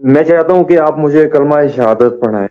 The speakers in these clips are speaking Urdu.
میں چاہتا ہوں کہ آپ مجھے کلمہ شہادت پڑھائیں۔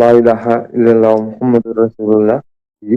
لا الہ الا اللہ محمد رسول اللہ۔ جی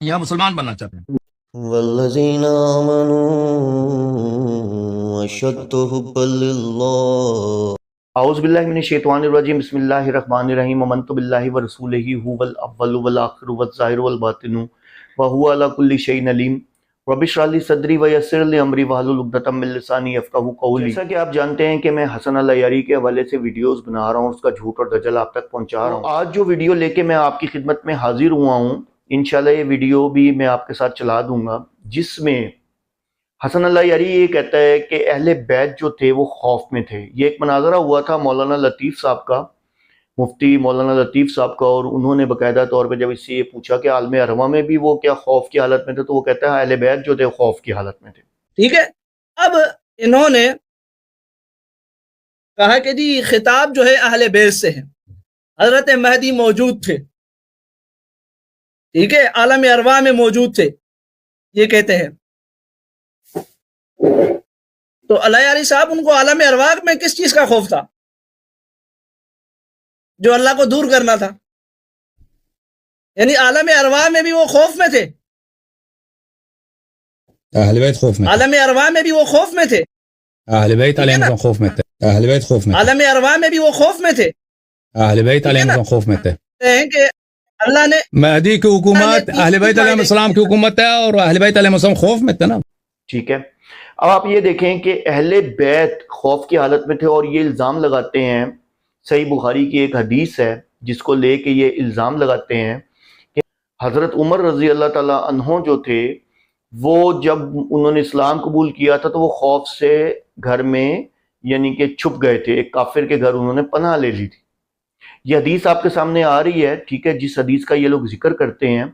یا مسلمان بننا چاہتے ہیں؟ والذین آمنوا اشد حبا للہ۔ اعوذ باللہ من الشیطان الرجیم، بسم اللہ الرحمن الرحیم۔ آمنت باللہ ورسولہ هو الاول والآخر والظاہر والباطن وهو على كل شيء علیم۔ رب اشرح لي صدری ویسر لي امری واحلل عقدۃ من لسانی یفقہوا قولی۔ جیسا کہ آپ جانتے ہیں کہ میں حسن العیاری کے حوالے سے ویڈیوز بنا رہا ہوں، اس کا جھوٹ اور دجل آپ تک پہنچا رہا ہوں۔ آج جو ویڈیو لے کے میں آپ کی خدمت میں حاضر ہوا ہوں، انشاءاللہ یہ ویڈیو بھی میں آپ کے ساتھ چلا دوں گا، جس میں حسن العیاری یہ کہتا ہے کہ اہل بیت جو تھے وہ خوف میں تھے۔ یہ ایک مناظرہ ہوا تھا مولانا لطیف صاحب کا، مفتی مولانا لطیف صاحب کا، اور انہوں نے باقاعدہ طور پہ جب اس سے یہ پوچھا کہ عالم ارواح میں بھی وہ کیا خوف کی حالت میں تھے، تو وہ کہتا ہے اہل بیت جو تھے خوف کی حالت میں تھے۔ ٹھیک ہے، اب انہوں نے کہا کہ جی خطاب جو ہے اہل بیت سے ہے، حضرت مہدی موجود تھے، ٹھیک ہے، عالم ارواح میں موجود تھے، یہ کہتے ہیں۔ تو العیاری صاحب ان کو عالم ارواح میں کس چیز کا خوف تھا جو اللہ کو دور کرنا تھا؟ یعنی عالم ارواح میں بھی وہ خوف میں تھے، اہل بیت خوف میں تھے، عالم ارواح میں بھی وہ خوف میں تھے، اہل بیت علیہم السلام خوف میں تھے، اہل بیت خوف میں تھے، عالم ارواح میں بھی وہ خوف میں تھے، اہل بیت علیہم السلام خوف میں تھے۔ ہیں کہ اللہ نے مہدی کی حکومت اہل بیت علیہ السلام کی حکومت ہے، اور اہل بیت علیہ السلام خوف میں تھے نا۔ ٹھیک ہے، اب آپ یہ دیکھیں کہ اہل بیت خوف کی حالت میں تھے، اور یہ الزام لگاتے ہیں، صحیح بخاری کی ایک حدیث ہے جس کو لے کے یہ الزام لگاتے ہیں کہ حضرت عمر رضی اللہ تعالیٰ عنہ جو تھے وہ جب انہوں نے اسلام قبول کیا تھا تو وہ خوف سے گھر میں یعنی کہ چھپ گئے تھے، ایک کافر کے گھر انہوں نے پناہ لے لی تھی۔ یہ حدیث آپ کے سامنے آ رہی ہے، ٹھیک ہے، جس حدیث کا یہ لوگ ذکر کرتے ہیں،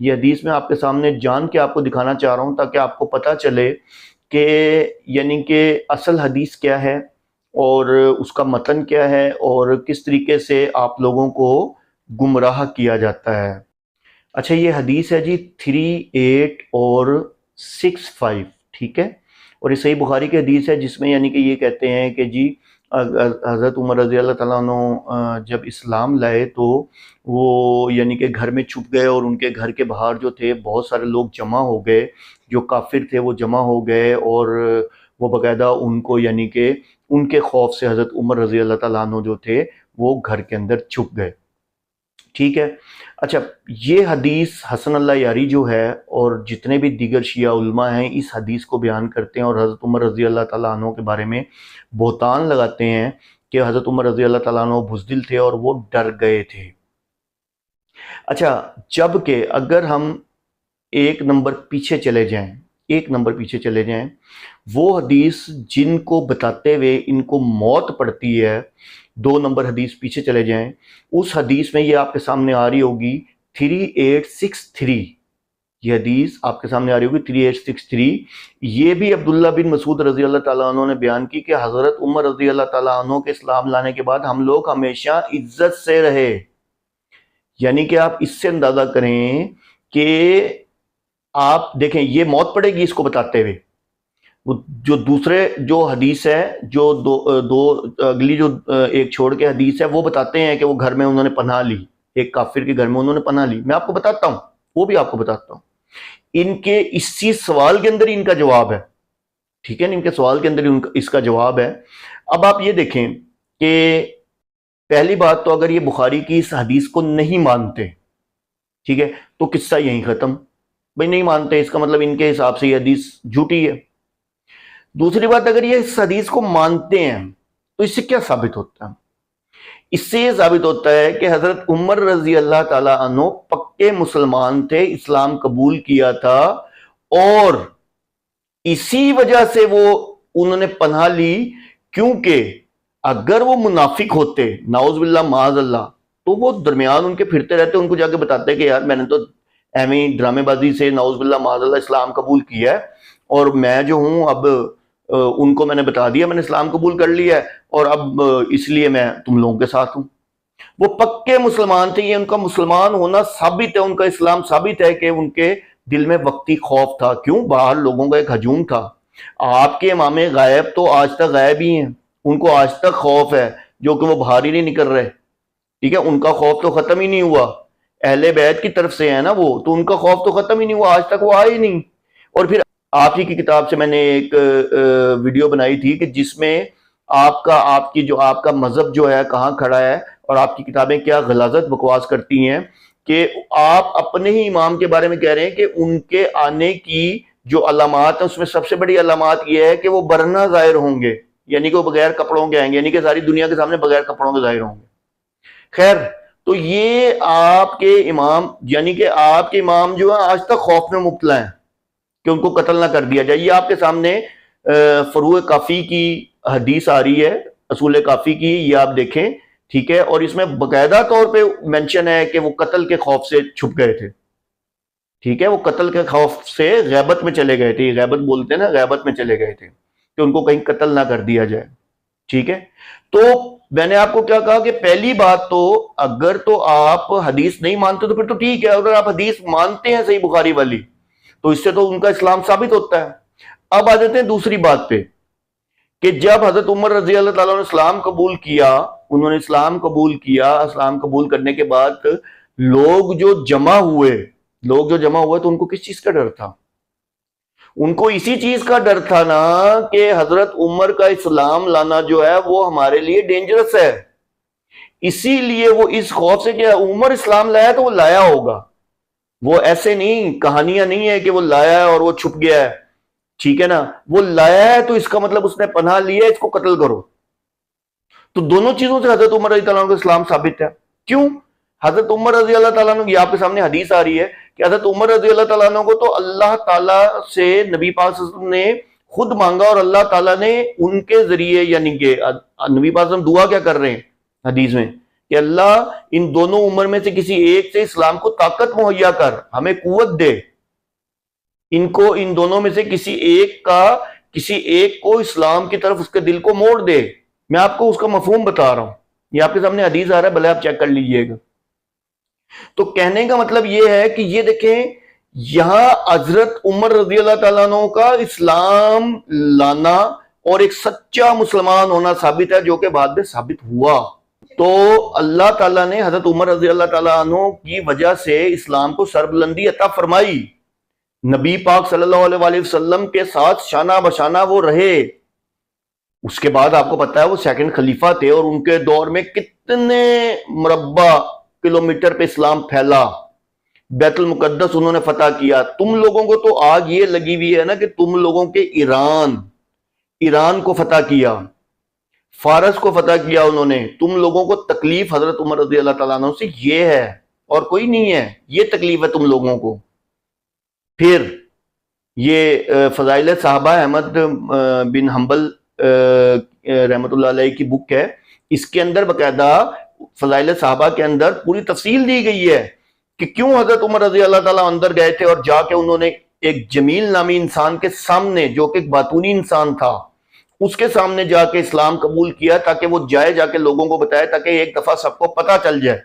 یہ حدیث میں آپ کے سامنے جان کے آپ کو دکھانا چاہ رہا ہوں تاکہ آپ کو پتہ چلے کہ یعنی کہ اصل حدیث کیا ہے اور اس کا متن کیا ہے اور کس طریقے سے آپ لوگوں کو گمراہ کیا جاتا ہے۔ اچھا، یہ حدیث ہے جی 38 اور 65، ٹھیک ہے، اور یہ صحیح بخاری کی حدیث ہے جس میں یعنی کہ یہ کہتے ہیں کہ جی حضرت عمر رضی اللہ تعالیٰ عنہ جب اسلام لائے تو وہ یعنی کہ گھر میں چھپ گئے، اور ان کے گھر کے باہر جو تھے بہت سارے لوگ جمع ہو گئے، جو کافر تھے وہ جمع ہو گئے، اور وہ باقاعدہ ان کو یعنی کہ ان کے خوف سے حضرت عمر رضی اللہ تعالیٰ عنہ جو تھے وہ گھر کے اندر چھپ گئے، ٹھیک ہے۔ اچھا، یہ حدیث حسن العیاری جو ہے اور جتنے بھی دیگر شیعہ علماء ہیں اس حدیث کو بیان کرتے ہیں، اور حضرت عمر رضی اللہ تعالیٰ عنہ کے بارے میں بہتان لگاتے ہیں کہ حضرت عمر رضی اللہ تعالیٰ عنہ بزدل تھے اور وہ ڈر گئے تھے۔ اچھا، جبکہ اگر ہم ایک نمبر پیچھے چلے جائیں، وہ حدیث جن کو بتاتے ہوئے ان کو موت پڑتی ہے، 2 نمبر حدیث پیچھے چلے جائیں، اس حدیث میں یہ آپ کے سامنے آ رہی ہوگی 3863، یہ حدیث آپ کے سامنے آ رہی ہوگی 3863۔ یہ بھی عبداللہ بن مسعود رضی اللہ تعالیٰ عنہ نے بیان کی کہ حضرت عمر رضی اللہ تعالیٰ عنہ کے اسلام لانے کے بعد ہم لوگ ہمیشہ عزت سے رہے۔ یعنی کہ آپ اس سے اندازہ کریں کہ آپ دیکھیں یہ موت پڑے گی اس کو بتاتے ہوئے، وہ جو دوسرے جو حدیث ہے، جو دو اگلی جو ایک چھوڑ کے حدیث ہے، وہ بتاتے ہیں کہ وہ گھر میں انہوں نے پناہ لی، ایک کافر کے گھر میں انہوں نے پناہ لی۔ میں آپ کو بتاتا ہوں، وہ بھی آپ کو بتاتا ہوں، ان کے اسی سوال کے اندر ان کا جواب ہے، ٹھیک ہے، ان کے سوال کے اندر اس کا جواب ہے۔ اب آپ یہ دیکھیں کہ پہلی بات تو اگر یہ بخاری کی اس حدیث کو نہیں مانتے، ٹھیک ہے، تو قصہ یہیں ختم، بھئی نہیں مانتے، اس کا مطلب ان کے حساب سے یہ حدیث جھوٹی ہے۔ دوسری بات، اگر یہ اس حدیث کو مانتے ہیں تو اس سے کیا ثابت ہوتا ہے؟ اس سے یہ ثابت ہوتا ہے کہ حضرت عمر رضی اللہ تعالیٰ عنہ پکے مسلمان تھے، اسلام قبول کیا تھا، اور اسی وجہ سے وہ انہوں نے پناہ لی، کیونکہ اگر وہ منافق ہوتے، نعوذ باللہ معاذ اللہ، تو وہ درمیان ان کے پھرتے رہتے، ان کو جا کے بتاتے کہ یار میں نے تو ایویں ڈرامے بازی سے نعوذ باللہ معاذ اللہ اسلام قبول کیا ہے، اور میں جو ہوں اب ان کو میں نے بتا دیا میں نے اسلام قبول کر لیا ہے، اور اب اس لیے میں تم لوگوں کے ساتھ ہوں۔ وہ پکے مسلمان تھے. یہ ان کا مسلمان ہونا ثابت ہے, ان کا اسلام ثابت ہے کہ ان کے دل میں وقتی خوف تھا. کیوں؟ باہر لوگوں کا ایک ہجوم تھا. آپ کے امام غائب تو آج تک غائب ہی ہیں, ان کو آج تک خوف ہے, جو کہ وہ باہر ہی نہیں نکل رہے. ٹھیک ہے, ان کا خوف تو ختم ہی نہیں ہوا. اہل بیت کی طرف سے ہے نا وہ, تو ان کا خوف تو ختم ہی نہیں ہوا, آج تک وہ آئے ہی نہیں. اور پھر آپ ہی کی کتاب سے میں نے ایک ویڈیو بنائی تھی کہ جس میں آپ کا مذہب جو ہے کہاں کھڑا ہے, اور آپ کی کتابیں کیا غلاظت بکواس کرتی ہیں کہ آپ اپنے ہی امام کے بارے میں کہہ رہے ہیں کہ ان کے آنے کی جو علامات ہیں اس میں سب سے بڑی علامات یہ ہے کہ وہ برہنہ ظاہر ہوں گے, یعنی کہ وہ بغیر کپڑوں کے آئیں گے, یعنی کہ ساری دنیا کے سامنے بغیر کپڑوں کے ظاہر ہوں گے. خیر, تو یہ آپ کے امام, یعنی کہ آپ کے امام جو ہیں آج تک خوف میں مبتلا ہیں کہ ان کو قتل نہ کر دیا جائے. یہ آپ کے سامنے فروع کافی کی حدیث آ رہی ہے, اصول کافی کی, یہ آپ دیکھیں. ٹھیک ہے, اور اس میں باقاعدہ طور پہ مینشن ہے کہ وہ قتل کے خوف سے چھپ گئے تھے. ٹھیک ہے, وہ قتل کے خوف سے غیبت میں چلے گئے تھے. غیبت بولتے ہیں نا, غیبت میں چلے گئے تھے کہ ان کو کہیں قتل نہ کر دیا جائے. ٹھیک ہے, تو میں نے آپ کو کیا کہا کہ پہلی بات تو اگر تو آپ حدیث نہیں مانتے تو پھر تو ٹھیک ہے, اگر آپ حدیث مانتے ہیں صحیح بخاری والی تو اس سے تو ان کا اسلام ثابت ہوتا ہے. اب آ جاتے ہیں دوسری بات پہ کہ جب حضرت عمر رضی اللہ تعالیٰ نے اسلام قبول کیا, انہوں نے اسلام قبول کیا, اسلام قبول کرنے کے بعد لوگ جو جمع ہوئے تو ان کو کس چیز کا ڈر تھا؟ ان کو اسی چیز کا ڈر تھا نا کہ حضرت عمر کا اسلام لانا جو ہے وہ ہمارے لیے ڈینجرس ہے. اسی لیے وہ اس خوف سے کہ عمر اسلام لایا تو وہ لایا ہوگا, وہ ایسے نہیں, کہانیاں نہیں ہے کہ وہ لایا ہے اور وہ چھپ گیا ہے. ٹھیک ہے نا, وہ لایا ہے تو اس کا مطلب اس نے پناہ لیا, اس کو قتل کرو. تو دونوں چیزوں سے حضرت عمر رضی اللہ عنہ کا اسلام ثابت ہے. کیوں؟ حضرت عمر رضی اللہ تعالیٰ عنہ, یہ آپ کے سامنے حدیث آ رہی ہے کہ حضرت عمر رضی اللہ تعالیٰ عنہ کو تو اللہ تعالیٰ سے نبی پاک صلی اللہ علیہ وسلم نے خود مانگا, اور اللہ تعالیٰ نے ان کے ذریعے, یعنی کہ نبی پاک صلی اللہ علیہ وسلم دعا کیا کر رہے ہیں حدیث میں کہ اللہ ان دونوں عمر میں سے کسی ایک سے اسلام کو طاقت مہیا کر, ہمیں قوت دے, ان دونوں میں سے کسی ایک کو اسلام کی طرف اس کے دل کو موڑ دے. میں آپ کو اس کا مفہوم بتا رہا ہوں, یہ آپ کے سامنے حدیث آ رہا ہے, بھلے آپ چیک کر لیجئے گا. تو کہنے کا مطلب یہ ہے کہ یہ دیکھیں, یہاں حضرت عمر رضی اللہ تعالیٰ عنہ کا اسلام لانا اور ایک سچا مسلمان ہونا ثابت ہے, جو کہ بعد میں ثابت ہوا. تو اللہ تعالیٰ نے حضرت عمر رضی اللہ تعالیٰ عنہ کی وجہ سے اسلام کو سربلندی عطا فرمائی. نبی پاک صلی اللہ علیہ وسلم کے ساتھ شانہ بشانہ وہ رہے. اس کے بعد آپ کو پتا ہے وہ سیکنڈ خلیفہ تھے, اور ان کے دور میں کتنے مربع کلومیٹر پہ اسلام پھیلا. بیت المقدس انہوں نے فتح کیا. تم لوگوں کو تو آگ یہ لگی ہوئی ہے نا کہ تم لوگوں کے ایران کو فتح کیا, فارس کو فتح کیا انہوں نے. تم لوگوں کو تکلیف حضرت عمر رضی اللہ تعالیٰ عنہ سے یہ ہے, اور کوئی نہیں ہے, یہ تکلیف ہے تم لوگوں کو. پھر یہ فضائل صحابہ احمد بن حنبل رحمۃ اللہ علیہ کی بک ہے, اس کے اندر باقاعدہ فضائل صحابہ کے اندر پوری تفصیل دی گئی ہے کہ کیوں حضرت عمر رضی اللہ تعالیٰ اندر گئے تھے, اور جا کے انہوں نے ایک جمیل نامی انسان کے سامنے, جو کہ ایک باتونی انسان تھا, اس کے سامنے جا کے اسلام قبول کیا, تاکہ وہ جائے جا کے لوگوں کو بتائے, تاکہ ایک دفعہ سب کو پتہ چل جائے.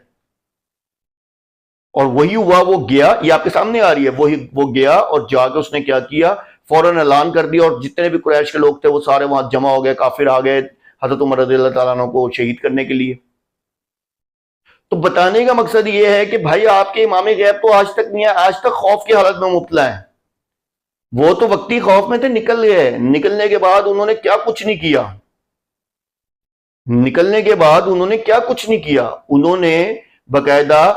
اور وہی ہوا, وہ گیا, یہ آپ کے سامنے آ رہی ہے, وہ گیا اور جا کے اس نے کیا کیا, فوراً اعلان کر دیا, اور جتنے بھی قریش کے لوگ تھے وہ سارے وہاں جمع ہو گئے, کافر آ گئے حضرت عمر رضی اللہ تعالیٰ عنہ کو شہید کرنے کے لیے. تو بتانے کا مقصد یہ ہے کہ بھائی آپ کے امام غیب تو آج تک نہیں ہے, آج تک خوف کی حالت میں مبتلا ہے. وہ تو وقتی خوف میں تھے, نکل گئے. نکلنے کے بعد انہوں نے کیا کچھ نہیں کیا, انہوں نے باقاعدہ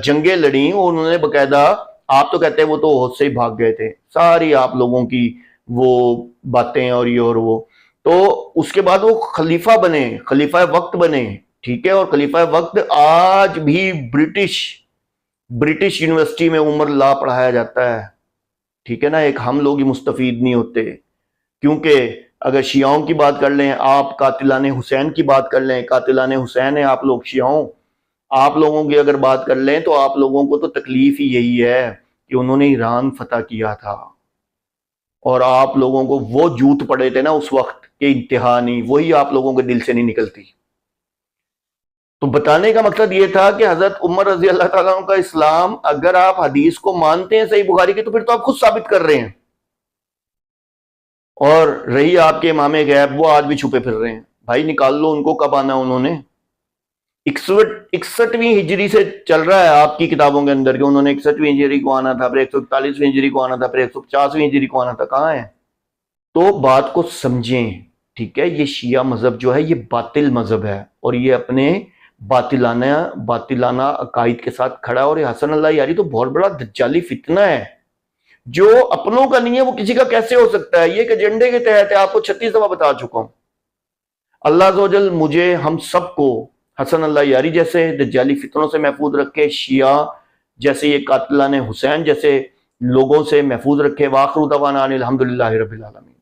جنگیں لڑیں, اور انہوں نے باقاعدہ, آپ تو کہتے ہیں وہ تو ہوش سے ہی بھاگ گئے تھے, ساری آپ لوگوں کی وہ باتیں اور یہ اور وہ. تو اس کے بعد وہ خلیفہ بنے, خلیفہ وقت بنے. ٹھیک ہے, اور خلیفہ وقت آج بھی برٹش یونیورسٹی میں عمر لا پڑھایا جاتا ہے. ٹھیک ہے نا, ایک ہم لوگ ہی مستفید نہیں ہوتے, کیونکہ اگر شیعوں کی بات کر لیں, آپ قاتلان حسین کی بات کر لیں, قاتلان حسین ہیں آپ لوگ شیعوں, آپ لوگوں کی اگر بات کر لیں تو آپ لوگوں کو تو تکلیف ہی یہی ہے کہ انہوں نے ایران فتح کیا تھا, اور آپ لوگوں کو وہ جوت پڑے تھے نا اس وقت کہ انتہا نہیں, وہی آپ لوگوں کے دل سے نہیں نکلتی. تو بتانے کا مقصد یہ تھا کہ حضرت عمر رضی اللہ تعالیٰ عنہ کا اسلام، اگر آپ حدیث کو مانتے ہیں صحیح بخاری کی، تو پھر تو آپ خود ثابت کر رہے ہیں، اور رہی آپ کے امام غیب، وہ آج بھی چھپے پھر رہے ہیں. بھائی نکال لو ان کو، کب آنا انہوں نے؟ 61ویں ہجری سے چل رہا ہے آپ کی کتابوں کے اندر کہ انہوں نے 61ویں ہجری کو آنا تھا، پھر 141ویں ہجری کو آنا تھا، پھر 150ویں ہجری کو آنا تھا. کہاں ہے؟ تو بات کو سمجھیں، ٹھیک ہے؟ یہ شیعہ مذہب جو ہے یہ باطل مذہب ہے، اور یہ اپنے باطلانہ عقائد کے ساتھ کھڑا ہے. اور یہ حسن اللہ یاری تو بہت بڑا دجالی فتنہ ہے، جو اپنوں کا نہیں ہے وہ کسی کا کیسے ہو سکتا ہے؟ یہ ایک ایجنڈے کے تحت ہے، آپ کو 36 دفعہ بتا چکا ہوں. اللہ عز و جل مجھے، ہم سب کو حسن اللہ یاری جیسے دجالی فتنوں سے محفوظ رکھے، شیعہ جیسے یہ قاتلان حسین جیسے لوگوں سے محفوظ رکھے. وآخر دعوانا ان الحمدللہ رب العالمین.